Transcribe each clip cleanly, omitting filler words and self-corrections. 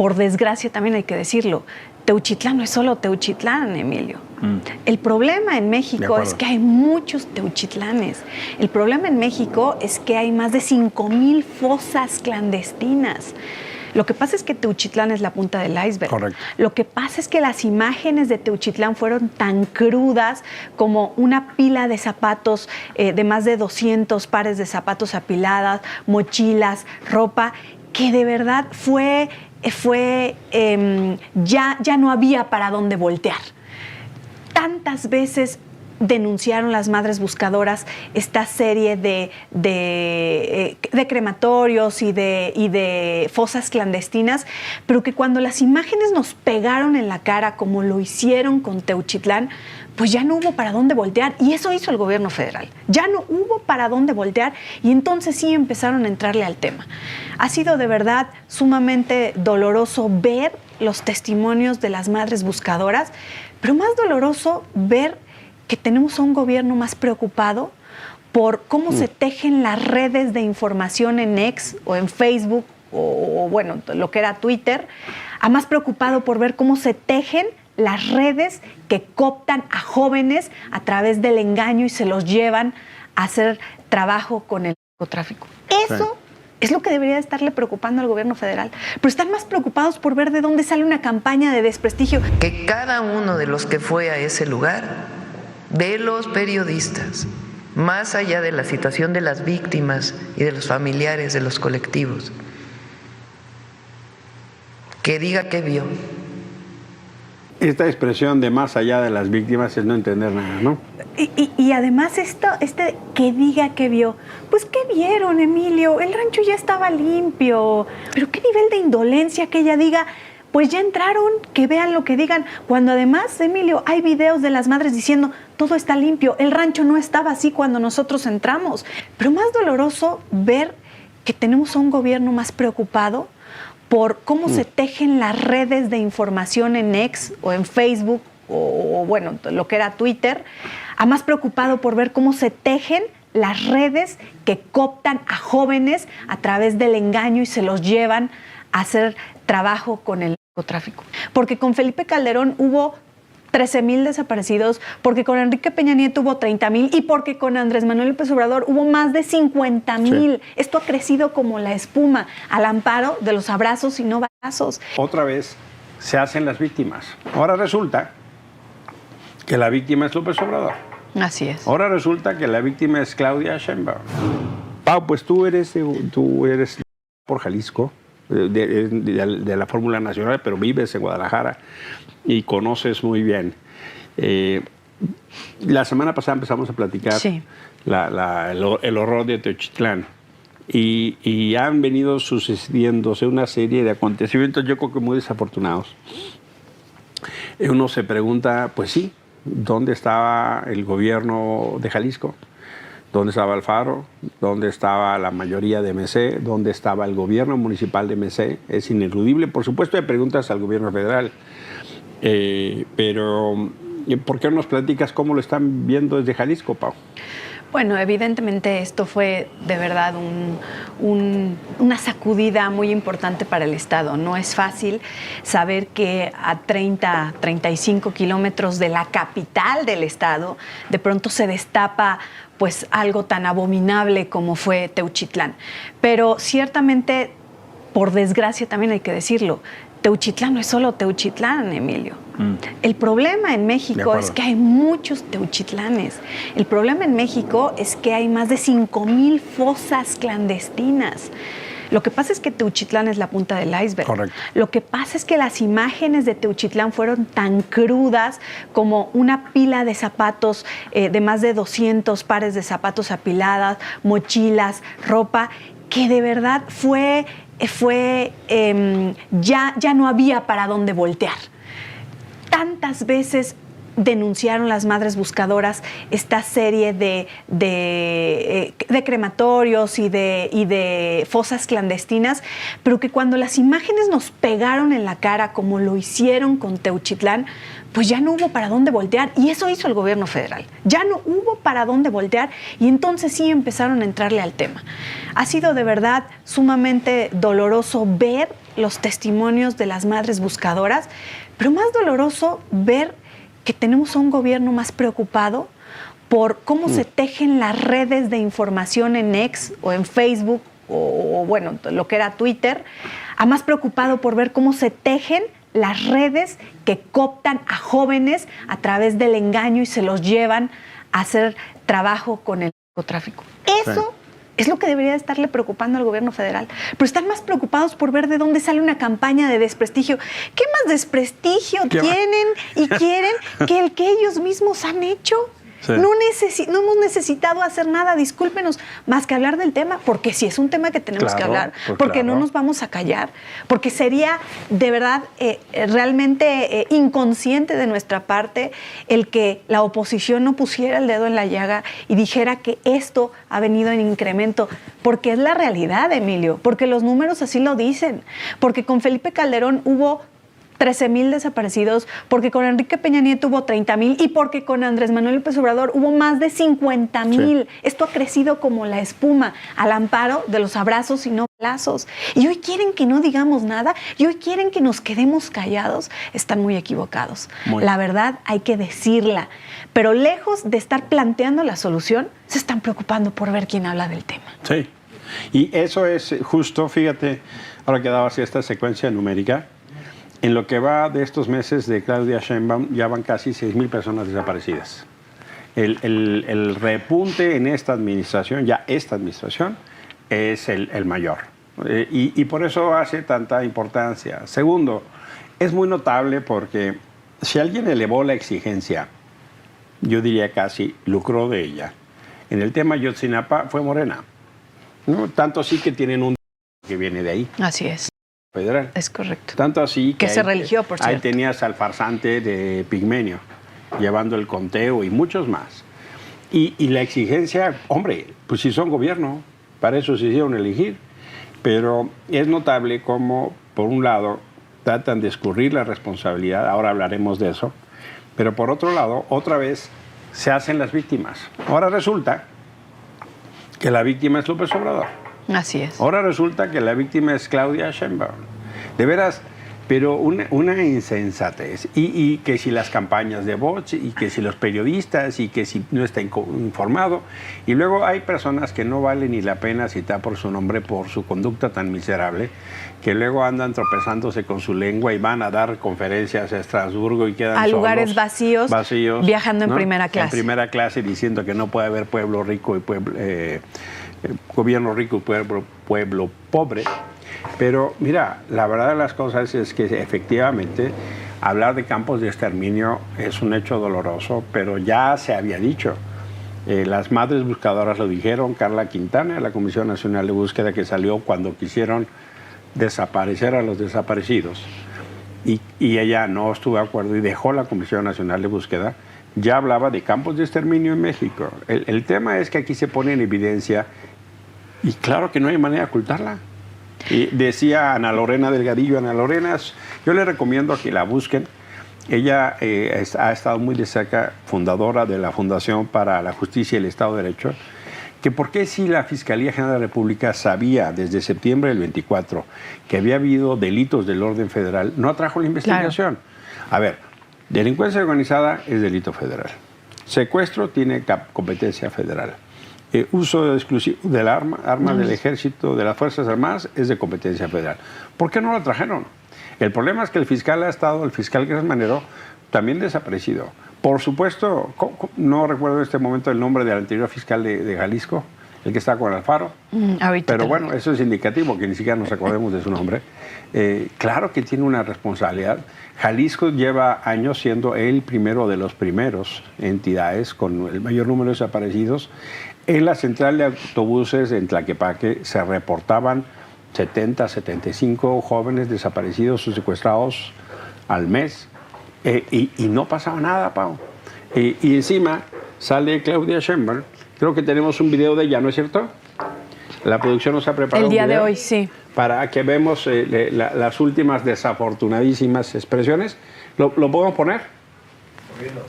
por desgracia también hay que decirlo, Teuchitlán no es solo Teuchitlán, Emilio. El problema en México es que hay muchos Teuchitlanes. El problema en México es que hay más de 5,000 fosas clandestinas. Lo que pasa es que Teuchitlán es la punta del iceberg. Correcto. Lo que pasa es que las imágenes de Teuchitlán fueron tan crudas como una pila de zapatos, de más de 200 pares de zapatos apiladas, mochilas, ropa, que de verdad ya no había para dónde voltear. Tantas veces denunciaron las madres buscadoras esta serie de crematorios y de fosas clandestinas, pero que cuando las imágenes nos pegaron en la cara, como lo hicieron con Teuchitlán, pues ya no hubo para dónde voltear, y eso hizo el gobierno federal. Ya no hubo para dónde voltear, y entonces sí empezaron a entrarle al tema. Ha sido de verdad sumamente doloroso ver los testimonios de las madres buscadoras, pero más doloroso ver que tenemos a un gobierno más preocupado por cómo se tejen las redes de información en X o en Facebook o bueno, lo que era Twitter, a más preocupado por ver cómo se tejen las redes que cooptan a jóvenes a través del engaño y se los llevan a hacer trabajo con el narcotráfico. Eso es lo que debería estarle preocupando al gobierno federal. Pero están más preocupados por ver de dónde sale una campaña de desprestigio. Que cada uno de los que fue a ese lugar, de los periodistas, más allá de la situación de las víctimas y de los familiares de los colectivos, que diga qué vio. Esta expresión de más allá de las víctimas es no entender nada, ¿no? Y además que diga qué vio. Pues ¿qué vieron, Emilio? El rancho ya estaba limpio. Pero ¿qué nivel de indolencia que ella diga? Pues ya entraron, que vean lo que digan. Cuando además, Emilio, hay videos de las madres diciendo todo está limpio, el rancho no estaba así cuando nosotros entramos. Pero más doloroso ver que tenemos a un gobierno más preocupado por cómo se tejen las redes de información en X o en Facebook o bueno, lo que era Twitter, a más preocupado por ver cómo se tejen las redes que cooptan a jóvenes a través del engaño y se los llevan a hacer trabajo con el narcotráfico. Porque con Felipe Calderón hubo 13,000 desaparecidos, porque con Enrique Peña Nieto hubo 30,000 y porque con Andrés Manuel López Obrador hubo más de 50,000. Sí. Esto ha crecido como la espuma, al amparo de los abrazos y no balazos. Otra vez se hacen las víctimas. Ahora resulta que la víctima es López Obrador. Así es. Ahora resulta que la víctima es Claudia Sheinbaum. Pau, pues tú eres por Jalisco, de la Fórmula Nacional, pero vives en Guadalajara y conoces muy bien. La semana pasada empezamos a platicar el horror de Teuchitlán y han venido sucediéndose una serie de acontecimientos, yo creo que muy desafortunados. Uno se pregunta, pues sí, ¿dónde estaba el gobierno de Jalisco? ¿Dónde estaba Alfaro? ¿Dónde estaba la mayoría de MC? ¿Dónde estaba el gobierno municipal de MC? Es ineludible. Por supuesto, hay preguntas al gobierno federal. Pero, ¿por qué no nos platicas cómo lo están viendo desde Jalisco, Pau? Bueno, evidentemente esto fue de verdad una sacudida muy importante para el Estado. No es fácil saber que a 35 kilómetros de la capital del Estado, de pronto se destapa pues algo tan abominable como fue Teuchitlán. Pero ciertamente, por desgracia también hay que decirlo, Teuchitlán no es solo Teuchitlán, Emilio. El problema en México es que hay muchos Teuchitlanes. El problema en México es que hay más de 5,000 fosas clandestinas. Lo que pasa es que Teuchitlán es la punta del iceberg. Correcto. Lo que pasa es que las imágenes de Teuchitlán fueron tan crudas como una pila de zapatos, de más de 200 pares de zapatos apiladas, mochilas, ropa, que de verdad ya no había para dónde voltear. Tantas veces denunciaron las madres buscadoras esta serie de crematorios y de fosas clandestinas, pero que cuando las imágenes nos pegaron en la cara, como lo hicieron con Teuchitlán, pues ya no hubo para dónde voltear, y eso hizo el gobierno federal. Ya no hubo para dónde voltear, y entonces sí empezaron a entrarle al tema. Ha sido de verdad sumamente doloroso ver los testimonios de las madres buscadoras, pero más doloroso ver que tenemos a un gobierno más preocupado por cómo se tejen las redes de información en X o en Facebook o bueno, lo que era Twitter, a más preocupado por ver cómo se tejen las redes que cooptan a jóvenes a través del engaño y se los llevan a hacer trabajo con el narcotráfico. Eso es lo que debería estarle preocupando al gobierno federal. Pero están más preocupados por ver de dónde sale una campaña de desprestigio. ¿Qué más desprestigio tienen y quieren que el que ellos mismos han hecho? Sí. No hemos necesitado hacer nada, discúlpenos, más que hablar del tema, porque sí es un tema que tenemos que hablar, porque no nos vamos a callar, porque sería de verdad realmente inconsciente de nuestra parte el que la oposición no pusiera el dedo en la llaga y dijera que esto ha venido en incremento, porque es la realidad, Emilio, porque los números así lo dicen, porque con Felipe Calderón hubo 13,000 desaparecidos, porque con Enrique Peña Nieto hubo 30,000 y porque con Andrés Manuel López Obrador hubo más de 50,000. Sí. Esto ha crecido como la espuma, al amparo de los abrazos y no balazos. Y hoy quieren que no digamos nada, y hoy quieren que nos quedemos callados. Están muy equivocados. La verdad hay que decirla, pero lejos de estar planteando la solución, se están preocupando por ver quién habla del tema. Sí, y eso es justo, fíjate, ahora que dabas esta secuencia numérica, en lo que va de estos meses de Claudia Sheinbaum, ya van casi 6,000 personas desaparecidas. El repunte en esta administración, es el mayor. Y por eso hace tanta importancia. Segundo, es muy notable porque si alguien elevó la exigencia, yo diría casi lucró de ella. En el tema Ayotzinapa fue Morena, ¿no? Tanto así que tienen un que viene de ahí. Así es. Federal. Es correcto. Tanto así que se religió, por cierto. Ahí tenías al farsante de Pigmenio, llevando el conteo y muchos más. Y la exigencia, hombre, pues si son gobierno, para eso se hicieron elegir. Pero es notable cómo, por un lado, tratan de escurrir la responsabilidad, ahora hablaremos de eso, pero por otro lado, otra vez, se hacen las víctimas. Ahora resulta que la víctima es López Obrador. Así es. Ahora resulta que la víctima es Claudia Sheinbaum. De veras, pero una insensatez. Y que si las campañas de bots, y que si los periodistas, y que si no está informado. Y luego hay personas que no vale ni la pena citar por su nombre, por su conducta tan miserable, que luego andan tropezándose con su lengua y van a dar conferencias a Estrasburgo y quedan a solos, lugares vacíos, viajando en primera clase. En primera clase, diciendo que no puede haber pueblo rico y pueblo... gobierno rico y pueblo pobre. Pero mira, la verdad de las cosas es que efectivamente hablar de campos de exterminio es un hecho doloroso, pero ya se había dicho. Las madres buscadoras lo dijeron, Carla Quintana, de la Comisión Nacional de Búsqueda, que salió cuando quisieron desaparecer a los desaparecidos, y ella no estuvo de acuerdo y dejó la Comisión Nacional de Búsqueda. Ya hablaba de campos de exterminio en México. El tema es que aquí se pone en evidencia, y claro que no hay manera de ocultarla. Y decía Ana Lorena Delgadillo, Ana Lorena, yo le recomiendo que la busquen. Ella ha estado muy de cerca, fundadora de la Fundación para la Justicia y el Estado de Derecho, que por qué si la Fiscalía General de la República sabía desde septiembre del 24 que había habido delitos del orden federal, no atrajo la investigación. Claro. A ver, delincuencia organizada es delito federal. Secuestro tiene competencia federal. Uso exclusivo del arma del ejército, de las Fuerzas Armadas, es de competencia federal. ¿Por qué no lo trajeron? El problema es que el fiscal Gertz Manero, también desaparecido. Por supuesto, no recuerdo en este momento el nombre del anterior fiscal de Jalisco, el que está con Alfaro. Pero bueno, eso es indicativo, que ni siquiera nos acordemos de su nombre. Claro que tiene una responsabilidad. Jalisco lleva años siendo el primero de los primeros entidades con el mayor número de desaparecidos. En la central de autobuses en Tlaquepaque se reportaban 70, 75 jóvenes desaparecidos o secuestrados al mes. Y no pasaba nada, Pau. Y encima sale Claudia Sheinbaum. Creo que tenemos un video de ella, ¿no es cierto? La producción nos ha preparado el día de hoy, sí. Para que vemos las últimas desafortunadísimas expresiones. ¿Lo podemos poner?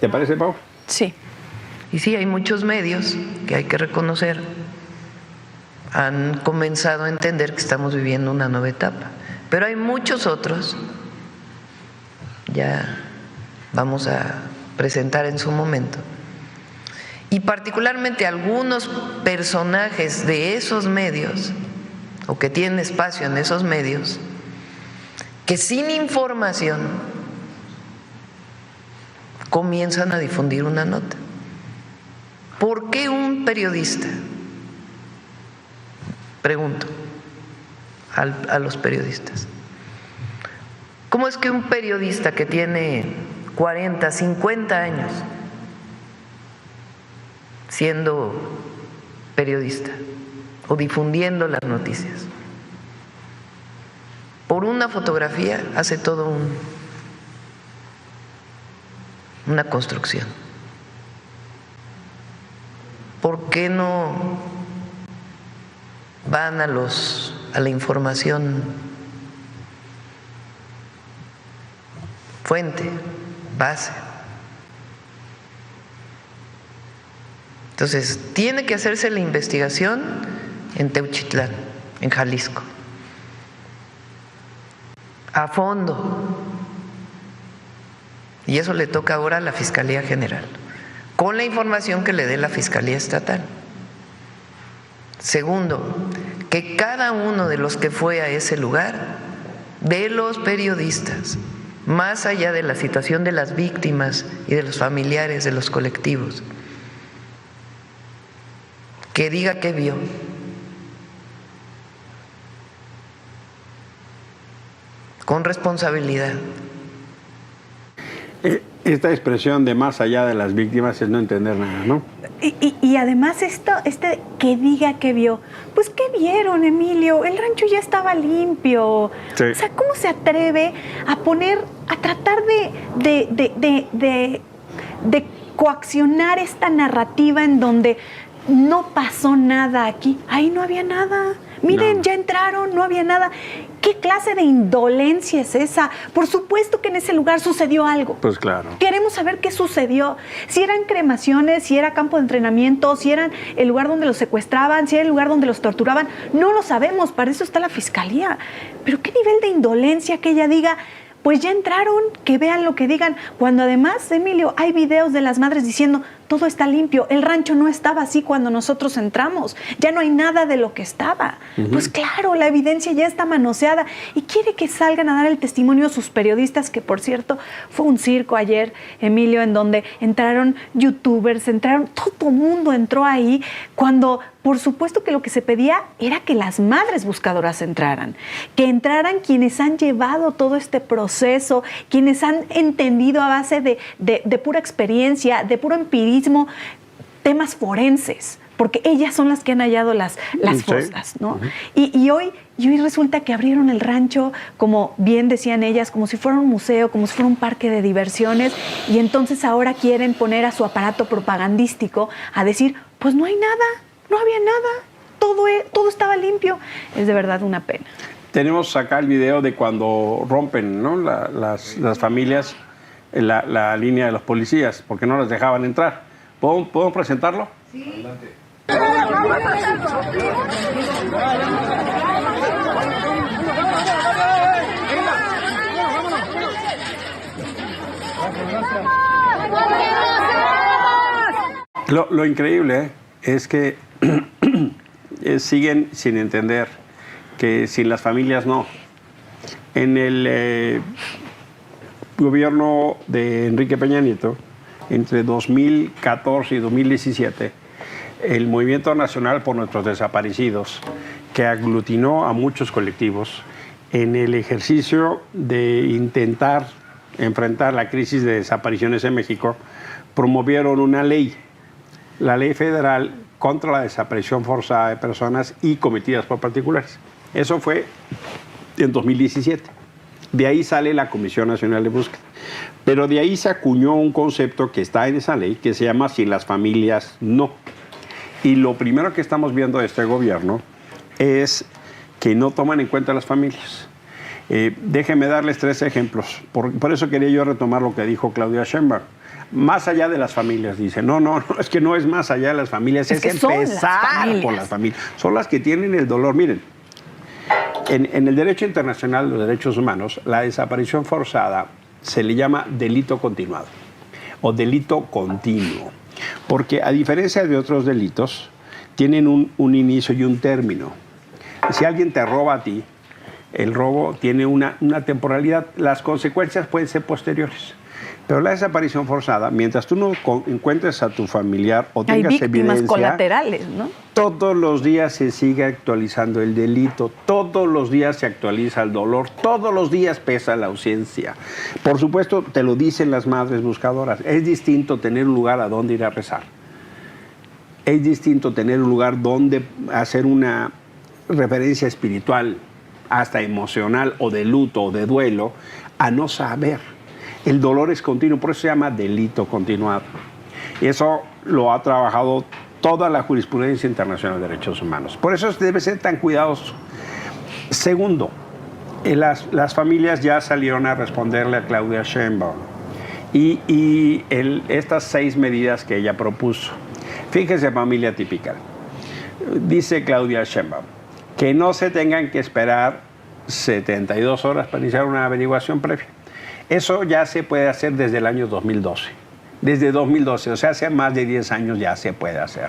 ¿Te parece, Pau? Sí. Y sí, hay muchos medios que hay que reconocer han comenzado a entender que estamos viviendo una nueva etapa. Pero hay muchos otros, ya vamos a presentar en su momento, y particularmente algunos personajes de esos medios, o que tienen espacio en esos medios, que sin información comienzan a difundir una nota. ¿Por qué un periodista? Pregunto a los periodistas. ¿Cómo es que un periodista que tiene 40, 50 años siendo periodista o difundiendo las noticias, por una fotografía hace todo una construcción? ¿Por qué no van a la información fuente, base? Entonces, tiene que hacerse la investigación en Teuchitlán, en Jalisco, a fondo. Y eso le toca ahora a la Fiscalía General, con la información que le dé la Fiscalía Estatal. Segundo, que cada uno de los que fue a ese lugar, de los periodistas, más allá de la situación de las víctimas y de los familiares de los colectivos, que diga qué vio. Con responsabilidad. Esta expresión de más allá de las víctimas es no entender nada, ¿no? Y además que diga que vio. Pues ¿qué vieron, Emilio? El rancho ya estaba limpio. Sí. O sea, ¿cómo se atreve a tratar de coaccionar esta narrativa en donde no pasó nada aquí? Ahí no había nada. Miren, no. Ya entraron, no había nada. ¿Qué clase de indolencia es esa? Por supuesto que en ese lugar sucedió algo. Pues claro. Queremos saber qué sucedió. Si eran cremaciones, si era campo de entrenamiento, si eran el lugar donde los secuestraban, si era el lugar donde los torturaban. No lo sabemos, para eso está la Fiscalía. Pero qué nivel de indolencia que ella diga, pues ya entraron, que vean lo que digan. Cuando además, Emilio, hay videos de las madres diciendo, todo está limpio, el rancho no estaba así cuando nosotros entramos, ya no hay nada de lo que estaba. Pues claro, la evidencia ya está manoseada y quiere que salgan a dar el testimonio sus periodistas, que por cierto fue un circo ayer, Emilio, en donde entraron youtubers, todo mundo entró ahí, cuando por supuesto que lo que se pedía era que las madres buscadoras entraran, que entraran quienes han llevado todo este proceso, quienes han entendido a base de pura experiencia, de puro empirismo, temas forenses, porque ellas son las que han hallado las fosas, ¿no? Y hoy resulta que abrieron el rancho, como bien decían ellas, como si fuera un museo, como si fuera un parque de diversiones, y entonces ahora quieren poner a su aparato propagandístico a decir, pues no hay nada, no había nada, todo estaba limpio. Es de verdad una pena. Tenemos acá el video de cuando rompen, ¿no? las familias la línea de los policías, porque no las dejaban entrar. ¿Podemos presentarlo? Sí. Adelante. Lo increíble es que siguen sin entender que sin las familias no. En el gobierno de Enrique Peña Nieto, entre 2014 y 2017, el Movimiento Nacional por Nuestros Desaparecidos, que aglutinó a muchos colectivos en el ejercicio de intentar enfrentar la crisis de desapariciones en México, promovieron una ley, la Ley Federal contra la Desaparición Forzada de Personas y cometidas por particulares. Eso fue en 2017. De ahí sale la Comisión Nacional de Búsqueda. Pero de ahí se acuñó un concepto que está en esa ley, que se llama sin las familias no. Y lo primero que estamos viendo de este gobierno es que no toman en cuenta las familias. Déjenme darles 3 ejemplos. Por eso quería yo retomar lo que dijo Claudia Sheinbaum. Más allá de las familias, dice. No, es que no es más allá de las familias, es empezar por las familias. Son las que tienen el dolor. Miren, En el derecho internacional de los derechos humanos, la desaparición forzada se le llama delito continuado o delito continuo, porque a diferencia de otros delitos, tienen un inicio y un término. Si alguien te roba a ti, el robo tiene una temporalidad, las consecuencias pueden ser posteriores. Pero la desaparición forzada, mientras tú no encuentres a tu familiar o tengas evidencia... Hay víctimas colaterales, ¿no? Todos los días se sigue actualizando el delito, todos los días se actualiza el dolor, todos los días pesa la ausencia. Por supuesto, te lo dicen las madres buscadoras, es distinto tener un lugar a donde ir a rezar. Es distinto tener un lugar donde hacer una referencia espiritual, hasta emocional o de luto o de duelo, a no saber. El dolor es continuo, por eso se llama delito continuado. Y eso lo ha trabajado toda la jurisprudencia internacional de derechos humanos. Por eso debe ser tan cuidadoso. Segundo, las familias ya salieron a responderle a Claudia Sheinbaum y estas 6 medidas que ella propuso. Fíjese, familia típica. Dice Claudia Sheinbaum que no se tengan que esperar 72 horas para iniciar una averiguación previa. Eso ya se puede hacer desde el año 2012. Desde 2012, o sea, hace más de 10 años ya se puede hacer.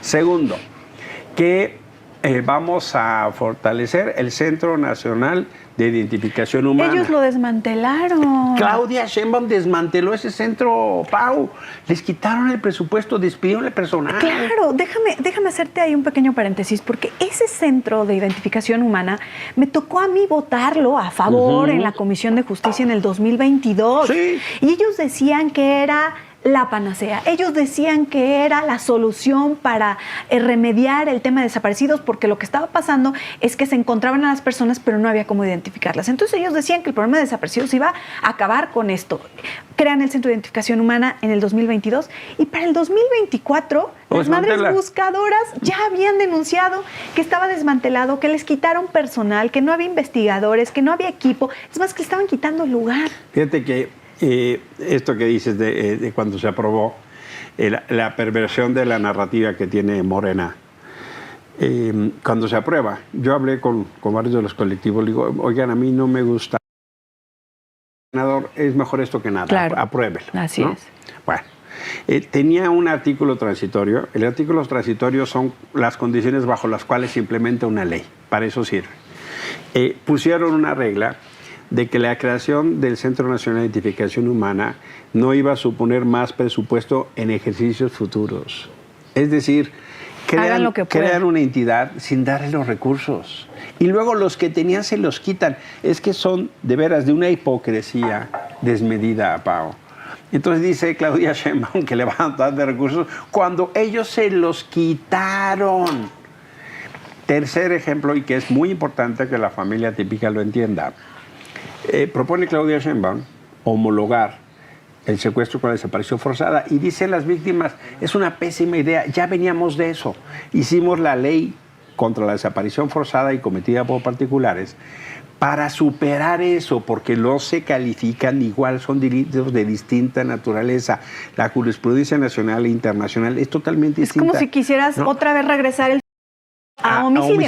Segundo, que vamos a fortalecer el Centro Nacional de Identificación Humana. Ellos lo desmantelaron. Claudia Sheinbaum desmanteló ese centro, Pau. Les quitaron el presupuesto, despidieron el personal. Claro, déjame hacerte ahí un pequeño paréntesis, porque ese Centro de Identificación Humana me tocó a mí votarlo a favor en la Comisión de Justicia en el 2022. Sí. Y ellos decían que era la panacea. Ellos decían que era la solución para remediar el tema de desaparecidos, porque lo que estaba pasando es que se encontraban a las personas, pero no había cómo identificarlas. Entonces ellos decían que el problema de desaparecidos iba a acabar con esto. Crean el Centro de Identificación Humana en el 2022 y para el 2024 las madres buscadoras ya habían denunciado que estaba desmantelado, que les quitaron personal, que no había investigadores, que no había equipo. Es más, que le estaban quitando el lugar. Fíjate que esto que dices de cuando se aprobó, la perversión de la narrativa que tiene Morena, cuando se aprueba, yo hablé con varios de los colectivos, digo, oigan, a mí no me gusta, es mejor esto que nada, claro, apruébelo. Así ¿no? es. Bueno, tenía un artículo transitorio, el artículo transitorio son las condiciones bajo las cuales se implementa una ley, para eso sirve. Pusieron una regla de que la creación del Centro Nacional de Identificación Humana no iba a suponer más presupuesto en ejercicios futuros. Es decir, crean una entidad sin darle los recursos. Y luego los que tenían se los quitan. Es que son de veras de una hipocresía desmedida, Pau. Entonces dice Claudia Sheinbaum que le van a dar de recursos cuando ellos se los quitaron. Tercer ejemplo, y que es muy importante que la familia típica lo entienda. Propone Claudia Sheinbaum homologar el secuestro con la desaparición forzada y dicen las víctimas, es una pésima idea, ya veníamos de eso. Hicimos la ley contra la desaparición forzada y cometida por particulares para superar eso, porque no se califican igual, son delitos de distinta naturaleza. La jurisprudencia nacional e internacional es totalmente distinta. Es como si quisieras otra vez regresar a homicidio.